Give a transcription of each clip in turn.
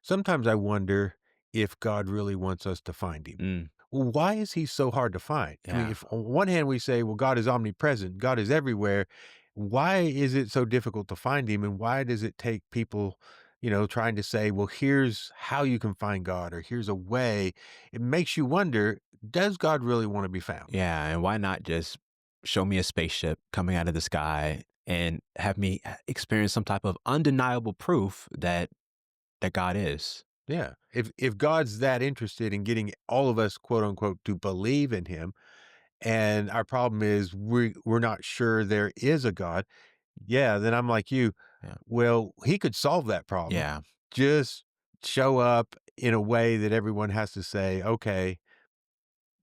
Sometimes I wonder if God really wants us to find him. Mm, Well, why is he so hard to find? I mean, yeah. if on one hand we say, well, God is omnipresent, God is everywhere, why is it so difficult to find him? And why does it take people, trying to say, well, here's how you can find God or here's a way? It makes you wonder, does God really want to be found? Yeah. And why not just show me a spaceship coming out of the sky and have me experience some type of undeniable proof that God is? Yeah. If God's that interested in getting all of us, quote unquote, to believe in him, and our problem is we're not sure there is a God, yeah, then I'm like you. Yeah. Well, he could solve that problem. Yeah. Just show up in a way that everyone has to say, okay,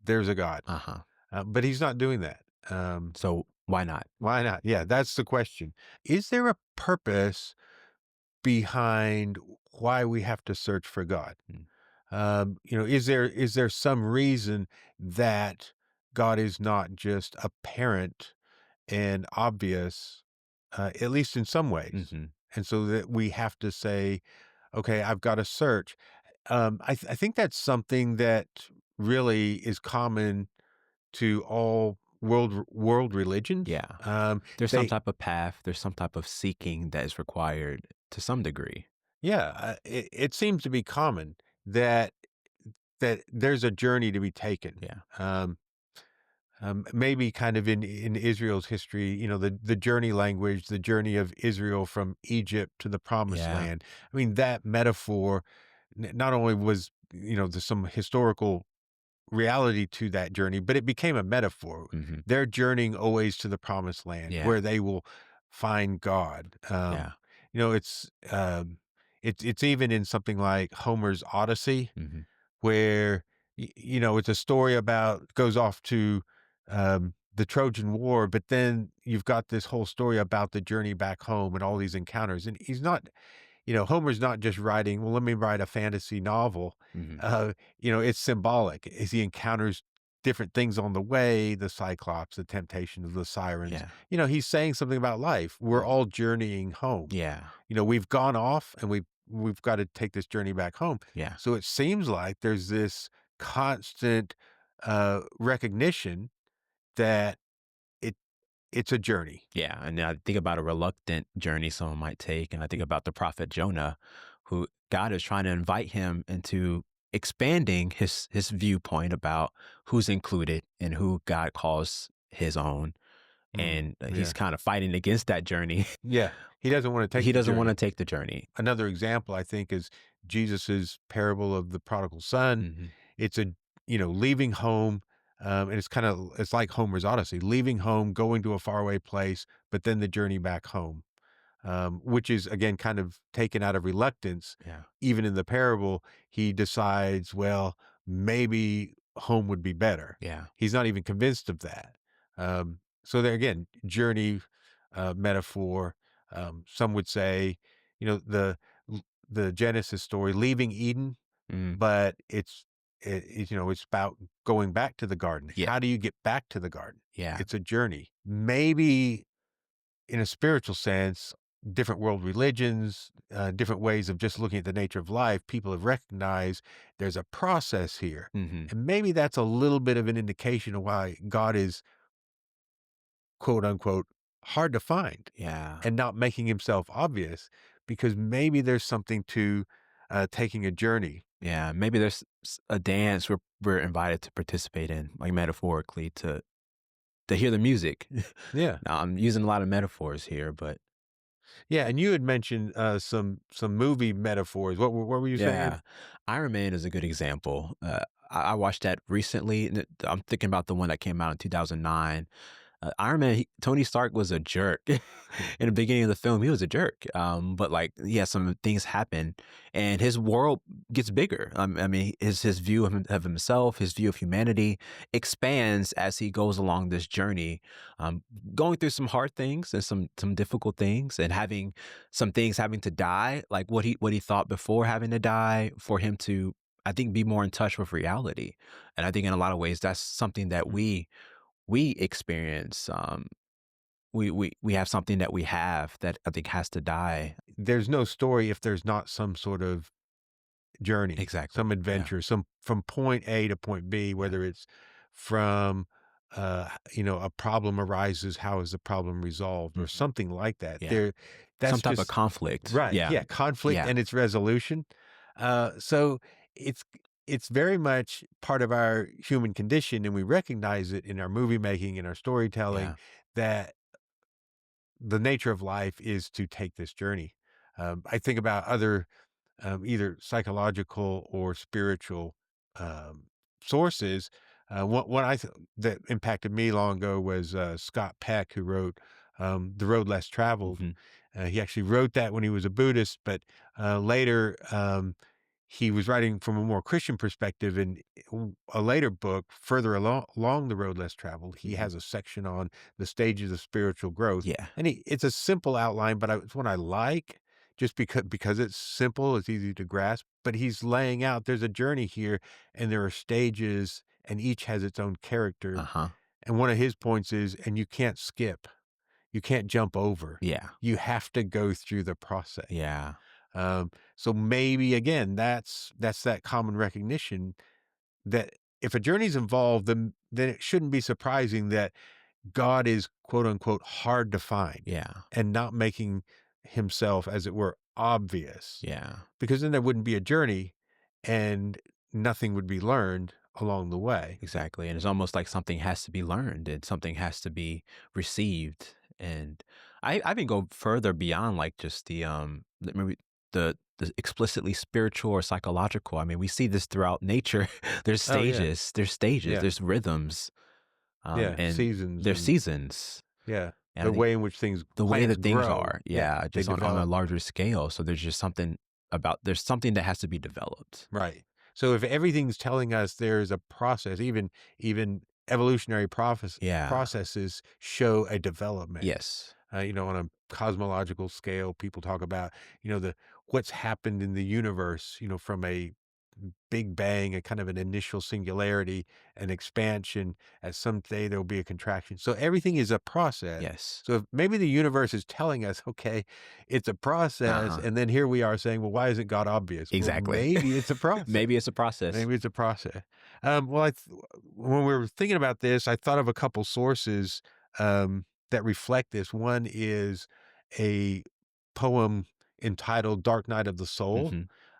there's a God. Uh-huh. But he's not doing that. Um, So why not? why not? Yeah, that's the question. Is there a purpose behind why we have to search for God? Mm, Is there some reason that God is not just apparent and obvious, at least in some ways, hmm and so that we have to say, okay, I've got to search. I think that's something that really is common to all world religions. Yeah. There's some They type of path, there's some type of seeking that is required to some degree. Yeah, it seems to be common that there's a journey to be taken. Yeah. Maybe kind of in Israel's history, the journey language, the journey of Israel from Egypt to the promised Yeah. land. I mean, that metaphor not only was, there's some historical reality to that journey, but it became a metaphor. hmm They're journeying always to the promised land Yeah. where they will find God. Yeah. You know, it's um, it's even in something like Homer's Odyssey, hmm where it's a story about goes off to the Trojan War, but then you've got this whole story about the journey back home and all these encounters. And he's not, Homer's not just writing, well, let me write a fantasy novel. hmm It's symbolic as he encounters different things on the way, the Cyclops, the temptation of the sirens. Yeah. He's saying something about life. We're all journeying home. Yeah. We've gone off and we've got to take this journey back home. Yeah. So it seems like there's this constant recognition that it it's a journey. Yeah, and I think about a reluctant journey someone might take, and I think about the prophet Jonah, who God is trying to invite him into expanding his viewpoint about who's included and who God calls his own, and he's Yeah. kind of fighting against that journey. Yeah. He doesn't want to take He the doesn't want to journey. take the journey. Another example, I think, is Jesus's parable of the prodigal son. hmm It's leaving home. And it's like Homer's Odyssey, leaving home, going to a faraway place, but then the journey back home, which is again kind of taken out of reluctance. Yeah, Even in the parable, he decides, well, maybe home would be better. yeah, He's not even convinced of that. So there again, journey metaphor. Some would say, you know, the the Genesis story, leaving Eden, mm, but it's about going back to the garden. yeah, How do you get back to the garden? yeah, It's a journey. Maybe in a spiritual sense, different world religions, different ways of just looking at the nature of life, people have recognized there's a process here. hmm And maybe that's a little bit of an indication of why God is, quote unquote, hard to find yeah, and not making himself obvious, because maybe there's something to taking a journey. yeah. Maybe there's a dance we're invited to participate in, like metaphorically, to hear the music. Yeah. Now, I'm using a lot of metaphors here, but Yeah. And you had mentioned some movie metaphors. What were you saying? yeah, Iron Man is a good example. I watched that recently. And I'm thinking about the one that came out in 2009. Iron Man, Tony Stark was a jerk in the beginning of the film. He was a jerk, but like, yeah, some things happen, and his world gets bigger. I mean, his view of himself, his view of humanity, expands as he goes along this journey, going through some hard things and some difficult things, and having some things having to die, like what he thought before having to die, for him to, I think, be more in touch with reality. And I think in a lot of ways that's something that we experience. We have something that we have that I think has to die. There's no story if there's not some sort of journey, Exactly. some Yeah. adventure, some from point A to point B, Yeah. whether it's from, a problem arises, how is the problem resolved, or Mhm. something like that. Yeah. Some That's type of just conflict. right, Yeah. yeah, conflict Yeah. and its resolution. So it's it's very much part of our human condition, and we recognize it in our movie making, in our storytelling, Yeah. that the nature of life is to take this journey. I think about other either psychological or spiritual um, sources. One that impacted me long ago was Scott Peck, who wrote "The Road Less Traveled." Mhm. He actually wrote that when he was a Buddhist, but later he was writing from a more Christian perspective. In a later book, further along the road less traveled, he Mhm. has a section on the stages of spiritual growth, Yeah. and it's a simple outline, but it's one I like just because it's simple, it's easy to grasp, but he's laying out there's a journey here and there are stages and each has its own character. Uh-huh. And one of his points is, and you can't skip, you can't jump over. Yeah. You have to go through the process. Yeah. So maybe again, that's that common recognition that if a journey's involved, then it shouldn't be surprising that God is quote unquote hard to find Yeah. and not making himself, as it were, obvious, Yeah. because then there wouldn't be a journey and nothing would be learned along the way. Exactly. And it's almost like something has to be learned and something has to be received. And I even go further beyond like just maybe the explicitly spiritual or psychological. I mean, we see this throughout nature. Oh yeah. Yeah. there's rhythms, Yeah. and Seasons there's and seasons. yeah. And I The think way in which things the way plants that things grow. are, Yeah. yeah, They just on a develop. larger scale. So there's just something there's something that has to be developed. Right. So if everything's telling us there's a process, even evolutionary Yeah. processes show a development. Yes. On a cosmological scale, people talk about, the what's happened in the universe, from a big bang, a kind of an initial singularity, an expansion, as someday there'll be a contraction. So everything is a process. Yes. So if maybe the universe is telling us, okay, it's a process, Uh-huh. and then here we are saying, well, why isn't God obvious? Well, Exactly. maybe it's a process. Maybe it's a process. Maybe it's a process. Well, when we were thinking about this, I thought of a couple sources that reflect this. One is a poem entitled "Dark Night of the Soul"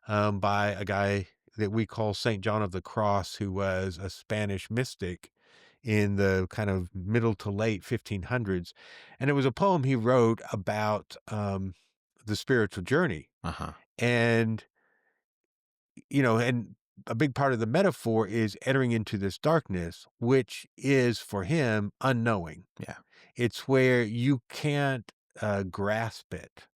Mhm. by a guy that we call Saint John of the Cross, who was a Spanish mystic in the kind of middle to late 1500s, and it was a poem he wrote about the spiritual journey Uh-huh. and and a big part of the metaphor is entering into this darkness, which is for him unknowing. Yeah. It's where you can't grasp it.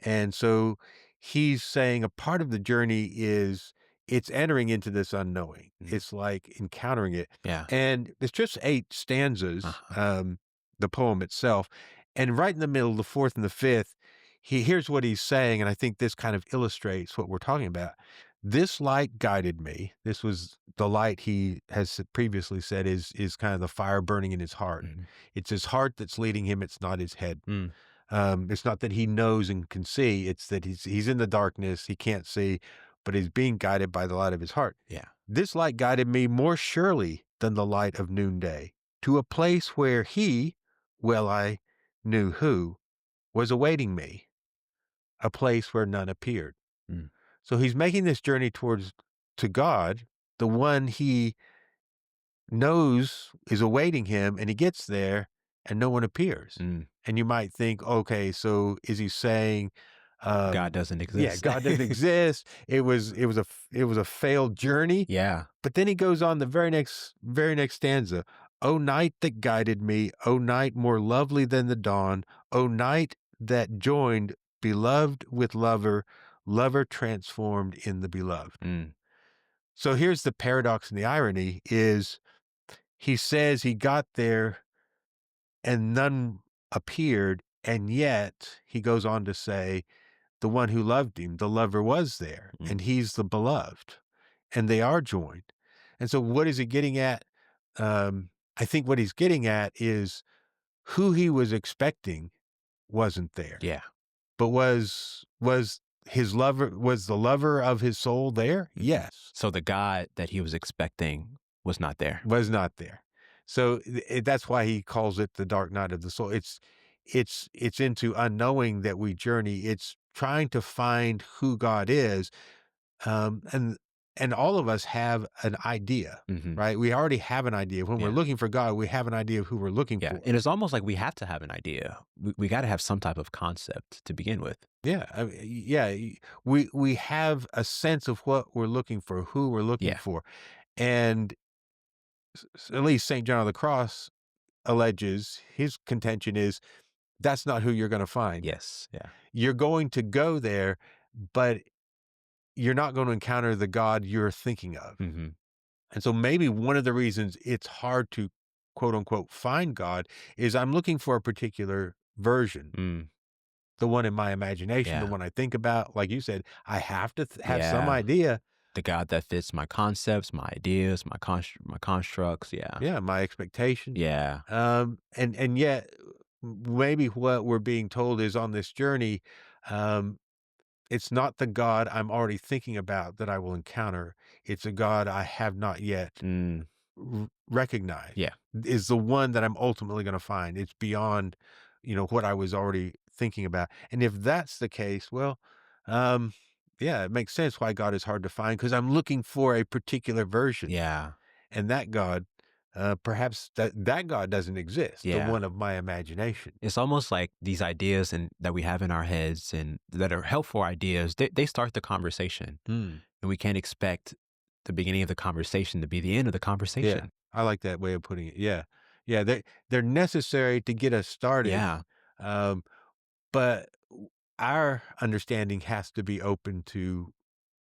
And so he's saying a part of the journey is it's entering into this unknowing. Mhm. It's like encountering it. Yeah. And it's just 8 stanzas, Uh-huh. the poem itself. And right in the middle, the fourth and the fifth, here's what he's saying. And I think this kind of illustrates what we're talking about. This light guided me. This was the light he has previously said is kind of the fire burning in his heart. Mhm. It's his heart that's leading him. It's not his head. Mm. It's not that he knows and can see, it's that he's in the darkness, he can't see, but he's being guided by the light of his heart. Yeah. This light guided me more surely than the light of noonday to a place where he, well, I knew who, was awaiting me, a place where none appeared. Mm. So he's making this journey to God, the one he knows is awaiting him, and he gets there and no one appears. Mm. And you might think, okay, so is he saying, God doesn't yeah, exist. God doesn't exist. It was a failed journey. Yeah. But then he goes on the very next stanza. O night that guided me, O night more lovely than the dawn, O night that joined beloved with lover, lover transformed in the beloved. Mm. So here's the paradox and the irony is he says he got there and none appeared, and yet he goes on to say the one who loved him, the lover was there, Mm. and he's the beloved, and they are joined. And so what is he getting at? I think what he's getting at is who he was expecting wasn't there, Yeah. but was his lover was the lover of his soul there? Mhm. Yes. So the God that he was expecting was not there. Was not there. So, that's why he calls it the dark night of the soul. It's into unknowing that we journey. It's trying to find who God is, um, and and all of us have an idea, Mhm. right? We already have an idea. When we're Yeah. looking for God, we have an idea of who we're looking Yeah, for. and it's almost like we have to have an idea. We gotta have some type of concept to begin with. Yeah, I mean, yeah, we have a sense of what we're looking for, who we're looking Yeah. for, and at least Saint John of the Cross alleges his contention is that's not who you're going to find. Yes. Yeah. You're going to go there, but you're not going to encounter the God you're thinking of. Mhm. And so maybe one of the reasons it's hard to quote unquote find God is I'm looking for a particular version, Mm. the one in my imagination, the Yeah. one I think about. Like you said, I have to have some Yeah. idea. The God that fits my concepts, my ideas, my constructs. Yeah. Yeah, my expectations. Yeah. And yet maybe what we're being told is on this journey, um, it's not the God I'm already thinking about that I will encounter. It's a God I have not yet Mm. recognized Yeah. is the one that I'm ultimately going to find. It's beyond, what I was already thinking about. And if that's the case, well, um, yeah, it makes sense why God is hard to find because I'm looking for a particular version, Yeah. and that God, perhaps that God doesn't exist, the Yeah. one of my imagination. It's almost like these ideas and that we have in our heads and that are helpful ideas, they start the conversation. Hmm. And we can't expect the beginning of the conversation to be the end of the Yeah, conversation. I like that way of putting it. Yeah, yeah, they're necessary to get us started, Yeah. um, but our understanding has to be open to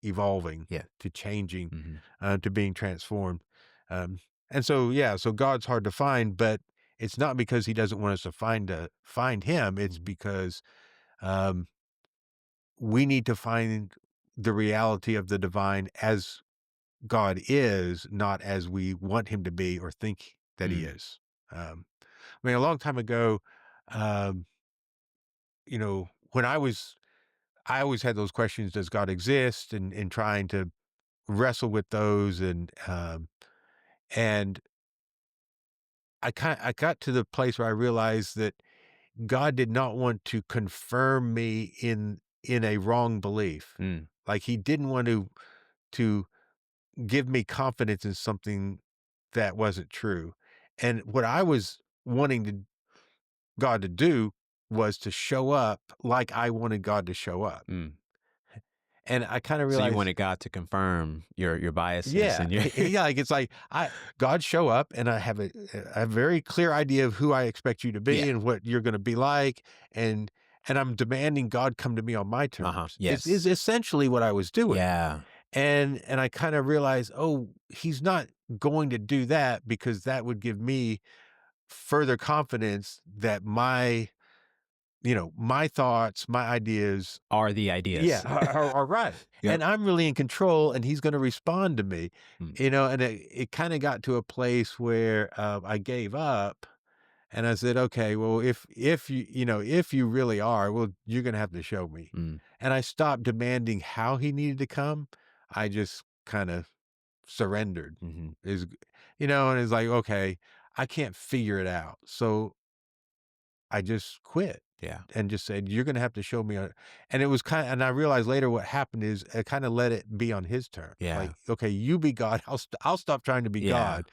evolving, Yeah. to changing, Mhm. to being transformed. Um, and so, yeah, so God's hard to find, but it's not because He doesn't want us to find Him. It's Mhm. because um, we need to find the reality of the divine as God is, not as we want Him to be or think that He Mm. is. I mean, a long time ago, um, when I always had those questions: Does God exist? And trying to wrestle with those, and I got to the place where I realized that God did not want to confirm me in a wrong belief. Mm. Like He didn't want to give me confidence in something that wasn't true. And what I was wanting God to do was to show up like I wanted God to show up. Mm. And I kind of So you realized, wanted God to confirm your biases yeah, and your yeah, like it's like God show up and I have a very clear idea of who I expect you to Yeah. be and what you're going to be like, and I'm demanding God come to me on my Uh-huh. terms. Is Yes. essentially what I was doing. Yeah. And I kind of realized, oh, He's not going to do that because that would give me further confidence that my thoughts, my ideas, Are the yeah, ideas. are right. Yep. And I'm really in control and He's going to respond to me, Mm. and it kind of got to a place where I gave up and I said, okay, well, if you really are, well, you're going to have to show me. Mm. And I stopped demanding how He needed to come. I just kind of surrendered Mhm. and it's like, okay, I can't figure it out. So I just quit Yeah. and just said, "You're gonna have to show me." And it was and I realized later what happened is I kind of let it be on His terms. Yeah. Like, okay, you be God. I'll stop trying to be Yeah. God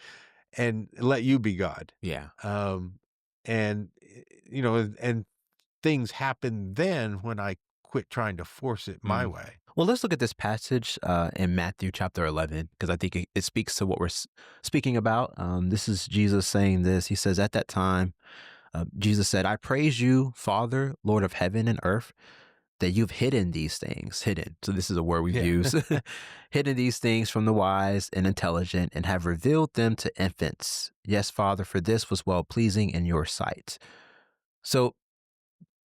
and let you be God. Yeah. Um, and things happened then when I quit trying to force it my Mm. way. Well, let's look at this passage in Matthew chapter 11, because I think it speaks to what we're speaking about. This is Jesus saying this. He says, at that time, Jesus said, I praise you, Father, Lord of heaven and earth, that you've hidden these things. Hidden. So this is a word we've Yeah. used. Hidden these things from the wise and intelligent and have revealed them to infants. Yes, Father, for this was well pleasing in your sight. So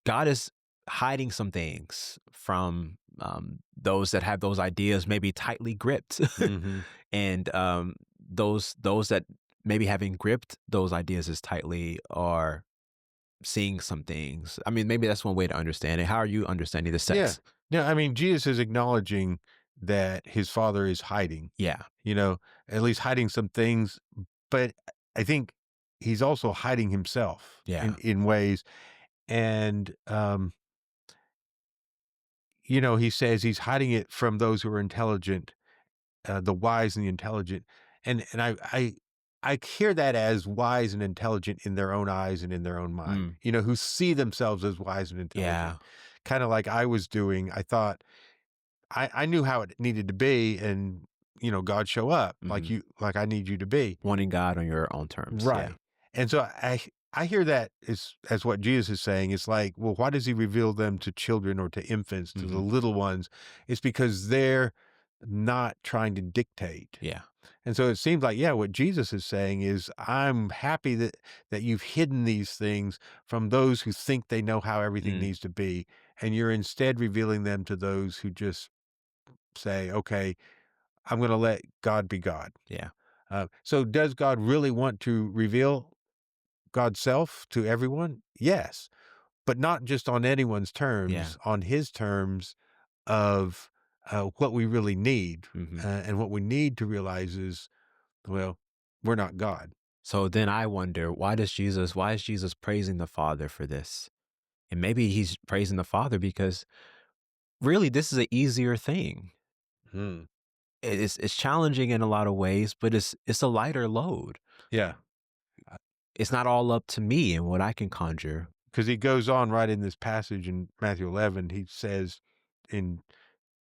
God is hiding some things from those that have those ideas maybe tightly gripped, Hmm. and those that maybe having gripped those ideas as tightly are seeing some things. I mean, maybe that's one way to understand it. How are you understanding this Yeah. text? No, I mean, Jesus is acknowledging that his Father is hiding, Yeah. you know, at least hiding some things, but I think he's also hiding himself Yeah. in ways, and, he says he's hiding it from those who are intelligent, the wise and the intelligent, and I hear that as wise and intelligent in their own eyes and in their own mind, Mm. who see themselves as wise and Yeah. intelligent, kinda like I was doing. I thought I knew how it needed to be, and, God show up Mhm. like I need you to be. Wanting God on your own terms. Yeah. Right. And so I hear that as what Jesus is saying. It's like, well, why does he reveal them to children or to infants, to the Mhm. little ones? It's because they're not trying to dictate. Yeah. And so it seems like, yeah, what Jesus is saying is, I'm happy that you've hidden these things from those who think they know how everything Mm. needs to be, and you're instead revealing them to those who just say, okay, I'm going to let God be God. Yeah. So does God really want to reveal God's self to everyone? Yes, but not just on anyone's Yeah. terms, on his terms of what we really need. Mhm. And what we need to realize is, well, we're not God. So then I wonder, why is Jesus praising the Father for this? And maybe he's praising the Father because really this is an easier thing. Hmm. It's challenging in a lot of ways, but it's a lighter load. Yeah. It's not all up to me and what I can conjure. Because he goes on right in this passage in Matthew 11, he says in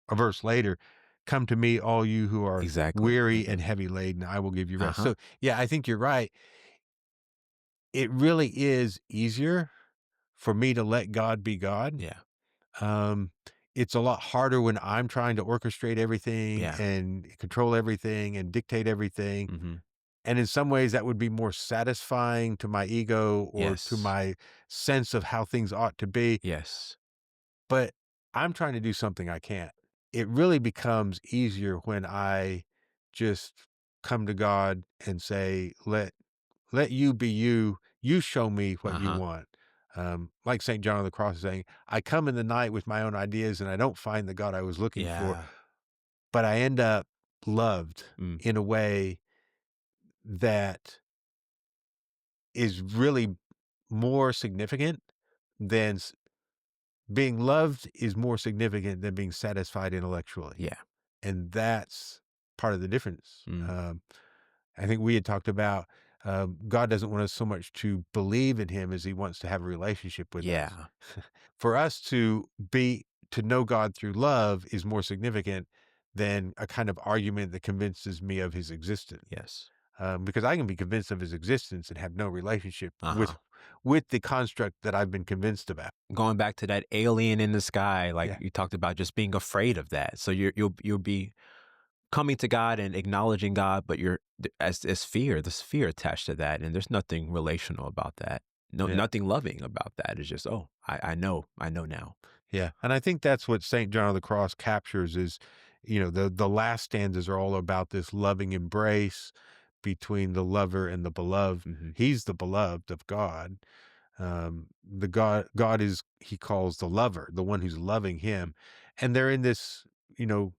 a verse later, "Come to me, all you who are Exactly. weary and Mhm. heavy laden, I will give you rest." Uh-huh. So, yeah, I think you're right. It really is easier for me to let God be God. Yeah. Um, it's a lot harder when I'm trying to orchestrate everything Yeah. and control everything and dictate everything. Mhm. And in some ways, that would be more satisfying to my ego or to Yes. my sense of how things ought to be. Yes. But I'm trying to do something I can't. It really becomes easier when I just come to God and say, let you be you. You show me what you Uh-huh. want. Like St. John of the Cross is saying, I come in the night with my own ideas and I don't find the God I was looking for, Yeah. but I end up loved Mm. in a way that is really more significant than being loved is more significant than being satisfied intellectually. Yeah. And that's part of the difference. Mm. I think we had talked about God doesn't want us so much to believe in him as he wants to have a relationship with us. Yeah. For us to know God through love is more significant than a kind of argument that convinces me of his existence. Yes. Because I can be convinced of his existence and have no relationship with Uh-huh. the construct that I've been convinced about. Going back to that alien in the sky, like Yeah, you talked about just being afraid of that. So you'll be coming to God and acknowledging God, but as fear, there's fear attached to that. And there's nothing relational about that. No, yeah, nothing loving about that. It's just, oh, I know now. yeah. And I think that's what St. John of the Cross captures is, the last stanzas are all about this loving embrace between the lover and the beloved. Hmm. He's the beloved of God. The God is, he calls the lover, the one who's loving him. And they're in this, you know,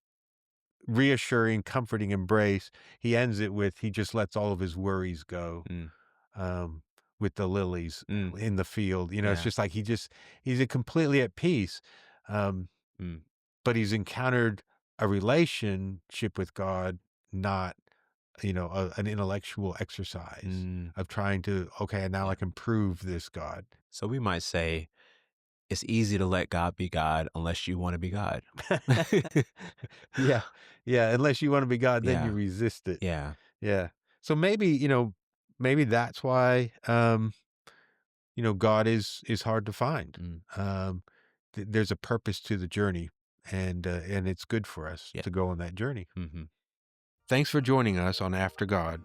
reassuring, comforting embrace. He ends it with, he just lets all of his worries go. Mm, um, with the lilies mm, in the field. It's yeah. just like he's completely at peace. Um, Mm, but he's encountered a relationship with God, not, an intellectual exercise mm, of trying to, okay, now I yeah. can prove this God. So we might say it's easy to let God be God unless you want to be God. Yeah. Yeah. Unless you want to be God, then you Yeah. resist it. Yeah. Yeah. So maybe that's why, God is hard to find. Mm, Um, there's a purpose to the journey, and it's good for us yeah. to go on that journey. Hmm. Thanks for joining us on After God.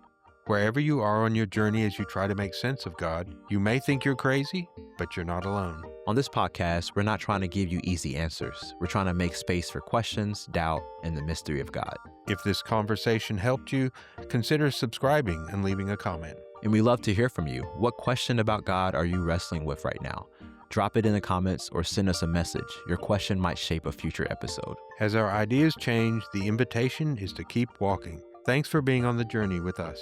Wherever you are on your journey as you try to make sense of God, you may think you're crazy, but you're not alone. On this podcast, we're not trying to give you easy answers. We're trying to make space for questions, doubt, and the mystery of God. If this conversation helped you, consider subscribing and leaving a comment. And we love to hear from you. What question about God are you wrestling with right now? Drop it in the comments or send us a message. Your question might shape a future episode. As our ideas change, the invitation is to keep walking. Thanks for being on the journey with us.